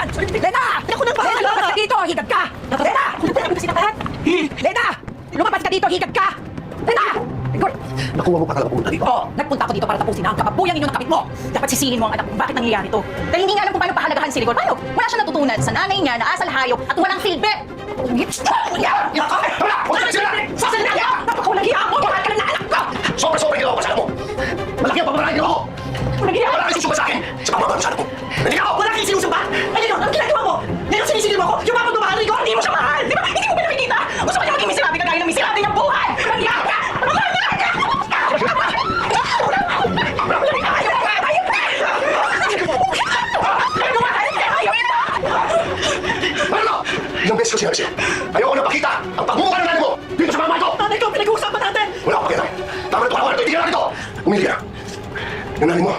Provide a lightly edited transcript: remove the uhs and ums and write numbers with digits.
Yan! Lena! Ako nang bahala! Lumabas ka dito! Higag ka! Lena! Lena! Lumabas ka dito! Higag ka! Lena! Igor! Nakuha mo pa talaga pumunta dito. Oo, nagpunta ako dito para tapusin ang kapabuyang inyo ng kapit mo. Dapat sisihin mo ang anak mo bakit nangyayari to. Dahil hindi nga alam kung paano pahalagahan si Rigor. Paano? Wala siyang natutunan sa nanay niya na asal hayop at walang silbi. Sasalina ka! Napakawalang hiya mo! Bakit ka na anak ko? Sobra-sobra ginawa ko sa anak mo. Malaki ang pagmamahal ginawa ko. Walang hiya! Wala kang susubat sa akin sa pagmamahal sa anak mo. Nandiyan ako! Wala kang sinusubat! Ay, Rigor, ang ginagawa mo? Ngayon sinisingil mo ako? Yung mga pagmamahal, Rigor, hindi mo siya mahal! Di ba? Hindi mo ba nakikita? Gusto mo niya maging miserable kagaya ng miserable niyang buhay! Walang hiya ka! Walang hiya ka! Ano? Ilang beses ko sinabi sa'yo. Ayoko na pakita ang pagmumukha ng nanay mo dito sa pamamahay ko. Nanay ko, pinag-uusapan natin! Wala akong pakialam. Tama na ito. Wala ko na ito. Itigil na ito. Umili ka na. Yung nanay mo,